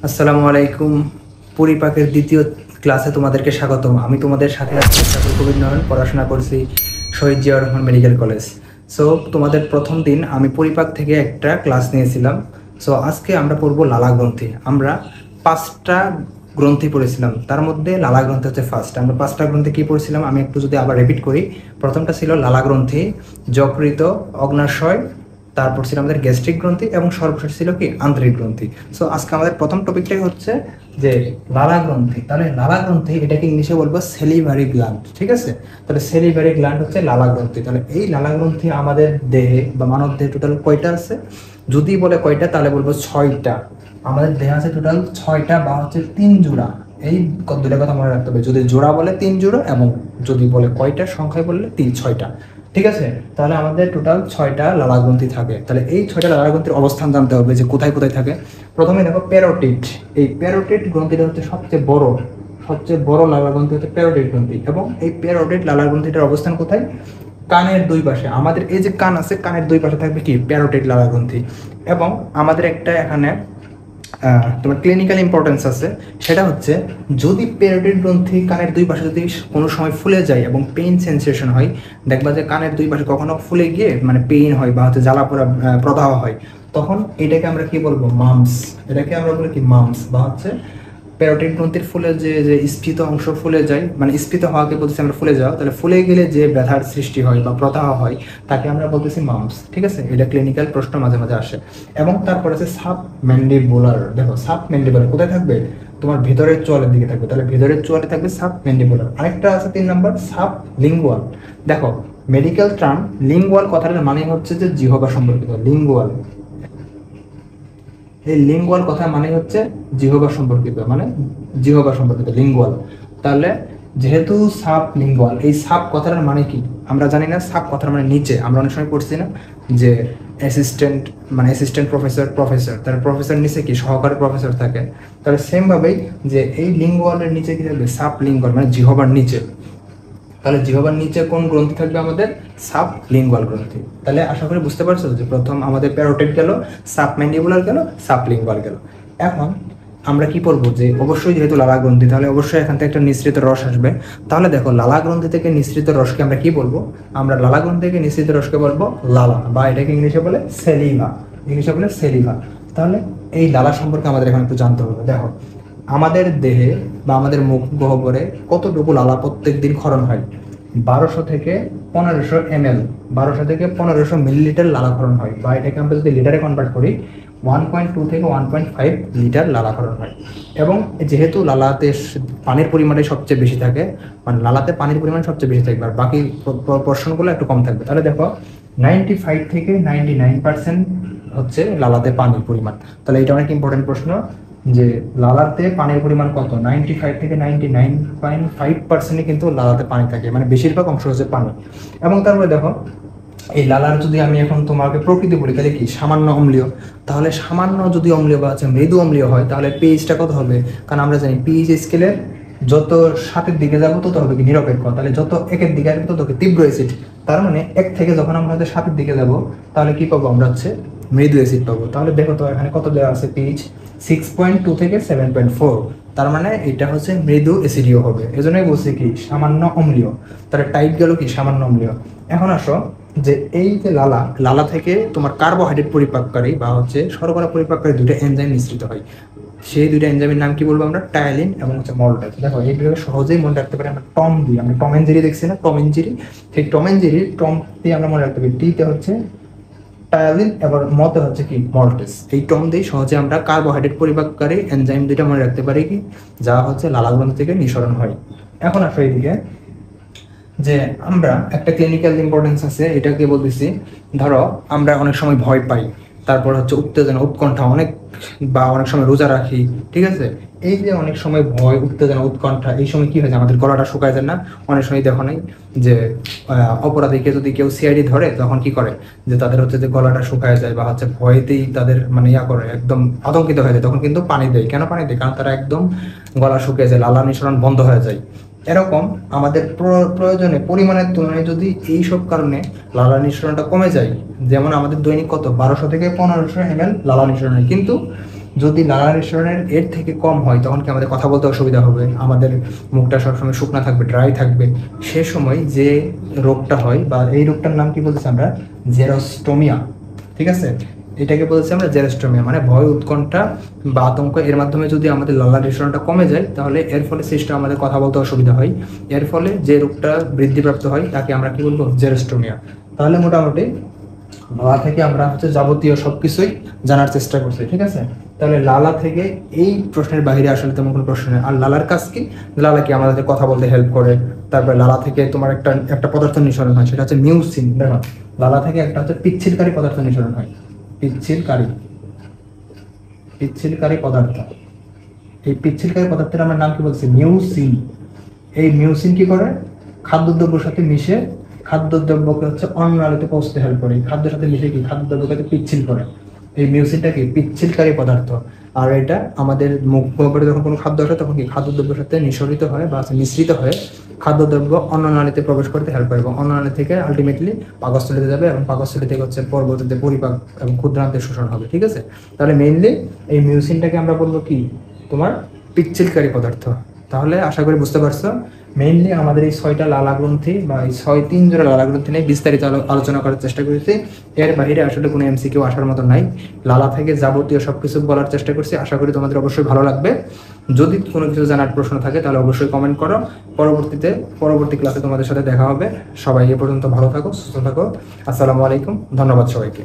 আসসালামু আলাইকুম। পরিপাকের দ্বিতীয় ক্লাসে তোমাদেরকে স্বাগতম। আমি তোমাদের সাথে আছি সাকুল কবির নয়ন, পড়াশোনা করছি Shaheed Ziaur Rahman medical college. So তোমাদের প্রথম দিন আমি পরিপাক থেকে একটা ক্লাস নিয়েছিলাম। সো আজকে আমরা পড়বো লালা গ্রন্থি। আমরা 5টা গ্রন্থি পড়েছিলাম, তার মধ্যে লালা গ্রন্থি হচ্ছে ফার্স্ট। আমরা 5টা গ্রন্থি কি পড়েছিলাম আমি একটু যদি আবার রিপিট করি। প্রথমটা ছিল লালা গ্রন্থি, যকৃত, অগ্নাশয়, তারপর ছিল আমাদের গ্যাস্ট্রিক গ্রন্থি এবং সর্বশেষ ছিল কি আন্তরিক গ্রন্থি। সো আজকে আমাদের প্রথম টপিকটাই হচ্ছে যে লালা গ্রন্থি। তাহলে লালা গ্রন্থি এটাকে ইংলিশে বলবো সেলিভারি গ্ল্যান্ড, ঠিক আছে? তাহলে সেলিভারি গ্ল্যান্ড হচ্ছে লালা গ্রন্থি। তাহলে এই লালা গ্রন্থি আমাদের দেহে বা মানব দেহে টোটাল কয়টা আছে? যদি বলে কয়টা তাহলে বলবো 6টা। আমাদের দেহে আছে টোটাল 6টা বা হচ্ছে 3 জোড়া। এই দুটা কথা মনে রাখতে হবে, যদি জোড়া বলে 3 জোড়া এবং যদি বলে কয়টা সংখ্যায় বললে 6টা, ঠিক আছে? তাহলে আমাদের টোটাল 6টা লালা গ্রন্থি থাকে। তাহলে এই 6টা লালা গ্রন্থির অবস্থান জানতে হবে যে কোথায় কোথায় থাকে। প্রথমে দেখো প্যারোটিড। এই প্যারোটিড গ্রন্থিটা হচ্ছে সবচেয়ে বড় লালা গ্রন্থি হচ্ছে প্যারোটিড গ্রন্থি। এবং এই প্যারোটিড লালা গ্রন্থিটার অবস্থান কোথায়? কানের দুই পাশে। আমাদের এই যে কান আছে, কানের দুই পাশে থাকবে কি প্যারোটিড লালা গ্রন্থি। এবং আমাদের একটা এখানে তোমার ক্লিনিক্যাল ইম্পর্টেন্স আছে, সেটা হচ্ছে যদি প্যারোটিড গ্রন্থি কানের দুই পাশে যদি কোনো সময় ফুলে যায় এবং পেইন সেন্সেশন হয়, দেখবা যে কানের দুই পাশে কখনো ফুলে গিয়ে মানে পেইন হয় বা হচ্ছে জ্বালা পোড়া প্রদাহ হয়, তখন এটাকে আমরা কি বলবো? মামস। এটাকে আমরা বলি কি মামস বা হচ্ছে প্যারোটিড গ্রন্থির ফুলে যে যে স্ফীত অংশ ফুলে যায়, মানে স্ফীত হওয়াকে বলতেছি আমরা ফুলে যাওয়া। তাহলে ফুলে গেলে যে ব্যথার সৃষ্টি হয় বা প্রদাহ হয় তাকে আমরা বলতেছি মামস, ঠিক আছে? এটা ক্লিনিক্যাল প্রশ্ন মাঝে মাঝে আসে। এবং তারপর আছে সাব ম্যান্ডিবুলার। দেখো সাব ম্যান্ডিবুলার কোথায় থাকবে? তোমার ভেতরের চোয়ালের দিকে থাকবে। তাহলে ভেতরের চোয়ালে থাকবে সাব ম্যান্ডিবুলার। আরেকটা আছে 3 নাম্বার সাব লিঙ্গুয়াল। দেখো মেডিকেল টার্ম লিঙ্গুয়াল কথাটার মানে হচ্ছে যে জিহ্বা সম্পর্কিত। লিঙ্গুয়াল, এই লিঙ্গুয়াল কথা মানে হচ্ছে জিহ্বা সম্পর্কিত, মানে জিহ্বা সম্পর্কিত লিঙ্গুয়াল। তাহলে যেহেতু সাব লিঙ্গুয়াল, এই সাব কথাটার মানে কি আমরা জানি না। সাব কথার মানে নিচে। আমরা অনেক সময় পড়ছি না যে অ্যাসিস্ট্যান্ট, মানে অ্যাসিস্ট্যান্ট প্রফেসর, তার প্রফেসর নিচে কি সহকারী প্রফেসর থাকে। তাহলে সেম ভাবেই যে এই লিঙ্গুয়ালের নিচে কি থাকবে? সাব লিঙ্গুয়াল, মানে জিহ্বার নিচে। তাহলে জিহ্বার নিচে কোন গ্রন্থি থাকবে? আমাদের সাব লিঙ্গুয়াল গ্রন্থি। তাহলে আশা করি বুঝতে পারছো যে প্রথম আমাদের প্যারোটিড গেল, সাব ম্যান্ডিবুলার গেল, সাব লিঙ্গুয়াল গেল। এখন আমরা কি করবো যে অবশ্যই যেহেতু লালা গ্রন্থি, তাহলে অবশ্যই এখান থেকে একটা নিঃসৃত রস আসবে। তাহলে দেখো লালা গ্রন্থি থেকে নিঃসৃত রসকে আমরা কি বলবো? আমরা লালা গ্রন্থি থেকে নিঃসৃত রসকে বলবো লালা, বা এটাকে ইংলিশে বলে সেলিভা। তাহলে এই লালা সম্পর্কে আমাদের এখন একটু জানতে হবে। দেখো আমাদের দেহে বা আমাদের মুখ গহ্বরে কতটুকু লালা প্রত্যেক দিন ক্ষরণ হয়? 1200 থেকে 1500 ml, 1200 থেকে 1500 মিলিলিটার লালা ক্ষরণ হয়। বা এটাকে আমরা যদি লিটারে কনভার্ট করি 1.2 থেকে 1.5 লিটার লালা ক্ষরণ হয়। এবং যেহেতু লালাতে পানির পরিমাণে সবচেয়ে বেশি থাকে, মানে লালাতে পানির পরিমাণ সবচেয়ে বেশি থাকবে আর বাকি পোর্শনগুলো একটু কম থাকবে। তাহলে দেখো 95 থেকে 99% হচ্ছে লালাতে পানির পরিমাণ। তাহলে এটা অনেক ইম্পর্টেন্ট প্রশ্ন যে লালাতে পানির পরিমাণ কত? 95 থেকে 99.5% কিন্তু লালাতে পানি থাকে, মানে বেশিরভাগ অংশ হচ্ছে পানি। এবং তারপরে দেখো এই লালার যদি আমি এখন তোমাকে প্রকৃতি বলি তাহলে কি সামান্য অম্লীয়। তাহলে সামান্য যদি অম্লীয় বা হচ্ছে মৃদু অম্লীয় হয় তাহলে পিএইচটা কত হবে? কারণ আমরা জানি পিএইচ স্কেলের যত 7-এর দিকে যাবো তত হবে কি নিরপেক্ষ। তাহলে যত 1-এর দিকে আসবে তত তীব্র অ্যাসিড। তার মানে 1 থেকে যখন আমরা 7-এর দিকে যাব তাহলে কি পাবো? আমরা হচ্ছে মৃদু অ্যাসিড পাবো। তাহলে দেখো তো এখানে কত দেওয়া আছে? পিএইচ 6.2 থেকে 7.4। তার মানে এটা হচ্ছে মৃদু অ্যাসিডীয় হবে। এজন্যই বলছি কি সামান্য অম্লীয়। তাহলে টাইপ গেল কি সামান্য অম্লীয়। এখন আসো যে এই যে লালা থেকে তোমার কার্বোহাইড্রেট পরিপাককারী বা হচ্ছে শর্করা পরিপাককারী দুটো এনজাইম মিশ্রিত হয়। সেই দুটো এনজাইমের নাম কি বলবো আমরা? টায়ালিন এবং হচ্ছে মল্টেজ। দেখো এইভাবে সহজেই মনে রাখতে পারি আমরা টম দিয়ে। আমরা টম এন্ড জেরি দেখছি না? টম এন্ড জেরি, সেই টম এন্ড জেরি টম দিয়ে আমরা মনে রাখতে পারি। টিতে হচ্ছে টায়ালিন, এবার মতে হচ্ছে কি মল্টেজ। এই টম দিয়ে সহজে আমরা কার্বোহাইড্রেট পরিপাককারী এনজাইম দুইটা মনে রাখতে পারি কি, যা হচ্ছে লালা গ্রন্থি থেকে নিঃসরণ হয়। এখন আসো এইদিকে যে আমরা একটা ক্লিনিক্যাল ইম্পর্টেন্স আছে, এটাকে বলতেছি। ধরো আমরা অনেক সময় ভয় পাই, তারপর হচ্ছে উত্তেজনা, উৎকণ্ঠা অনেক, বা অনেক সময় রোজা রাখি, ঠিক আছে? এই যে অনেক সময় ভয়, উত্তেজনা, উৎকণ্ঠা, এই সময় কি হয়? আমাদের গলাটা শুকায় যায় না? অনেক সময় দেখো নাই যে অপরাধীকে যদি কেউ সিআইডি ধরে তখন কি করে যে তাদের হচ্ছে যে গলাটা শুকায় যায় বা হচ্ছে ভয়তেই তাদের মানে ইয়া করে, একদম আতঙ্কিত হয়ে যায়, তখন কিন্তু পানি দেয়। কেন পানি দেয়? কারণ তারা একদম গলা শুকিয়ে যায়, লালা নিঃসরণ বন্ধ হয়ে যায়। এরকম আমাদের প্রয়োজনে পরিমাণের তুলনায় যদি এই সব কারণে লালা নিঃসরণটা কমে যায়, যেমন আমাদের দৈনিক কত 1200 থেকে 1500 ml লালা নিঃসরণ হয়, কিন্তু যদি লালার রেস্টুরেন্টের এর থেকে কম হয় তখন কি আমাদের কথা বলতে অসুবিধা হবে, আমাদের মুখটা সবসময় শুকনা থাকবে, ড্রাই থাকবে। সে সময় যে রোগটা হয় বা এই রোগটার নাম কি বলতেছি আমরা, জেরোস্টোমিয়া। ঠিক আছে, এটাকে বলছি আমরা জেরোস্টোমিয়া, মানে ভয়, উৎকণ্ঠা বা আতঙ্ক। এর মাধ্যমে যদি আমাদের লালার রেস্টুরেন্টটা কমে যায় তাহলে এর ফলে সিস্টেম আমাদের কথা বলতে অসুবিধা হয়। এর ফলে যে রোগটা বৃদ্ধিপ্রাপ্ত হয় তাকে আমরা কি বলবো, জেরোস্টোমিয়া। তাহলে মোটামুটি লালা থেকে আমরা যাবতীয় সবকিছুই জানার চেষ্টা করছি। ঠিক আছে, তাহলে লালা থেকে এই প্রশ্নের বাইরে আসলে তেমন কোনো প্রশ্ন নেই। আর লালার কাজ কি, লালা কি আমাদের কথা বলতে হেল্প করে। তারপরে লালা থেকে তোমার একটা পদার্থ নিঃসরণ হয়, সেটা হচ্ছে মিউসিন। দেখো, লালা থেকে একটা হচ্ছে পিচ্ছিলকারী পদার্থ নিঃসরণ হয়, পিচ্ছিলকারী পদার্থ। এই পিচ্ছিলকারী পদার্থের আমার নাম কি বলছি, মিউসিন। এই মিউসিন কি করে, খাদ্যদ্রব্যের সাথে মিশে খাদ্যদ্রব্যকে অন্ননালীতে পৌঁছতে হেল্প করে। খাদ্যের সাথে মিশে কি খাদ্যদ্রব্যকে পিচ্ছিল করে। এই মিউসিনটা কি পিচ্ছিলকারী পদার্থ। আর এটা আমাদের মুখ গহ্বরে যখন কোনো খাদ্য আসে তখন কি খাদ্যদ্রব্যের সাথে নিঃসরিত হয় বা মিশ্রিত হয়ে খাদ্যদ্রব্য অন্ননালীতে প্রবেশ করতে হেল্প করে এবং অন্ননালী থেকে আলটিমেটলি পাকস্থলীতে যাবে এবং পাকস্থলী থেকে পরবর্তীতে পরিপাক এবং ক্ষুদ্রান্তে শোষণ হবে। ঠিক আছে, তাহলে মেইনলি এই মিউসিনটাকে আমরা বলবো কি, তোমার পিচ্ছিলকারী পদার্থ। তাহলে আশা করি বুঝতে পারছো মেইনলি আমাদের এই 6টা লালা গ্রন্থি বা এই 3 জোড়া লালা গ্রন্থি নিয়ে বিস্তারিত আলোচনা করার চেষ্টা করেছি। এর বাইরে আসলে কোনো এমসিকিউ আসার মতো নাই। লালা থেকে যাবতীয় সবকিছু বলার চেষ্টা করছি। আশা করি তোমাদের অবশ্যই ভালো লাগবে। যদি কোনো কিছু জানার প্রশ্ন থাকে তাহলে অবশ্যই কমেন্ট করো। পরবর্তী ক্লাসে তোমাদের সাথে দেখা হবে। সবাই এ পর্যন্ত ভালো থাকো, সুস্থ থাকো। আসসালামু আলাইকুম, ধন্যবাদ সবাইকে।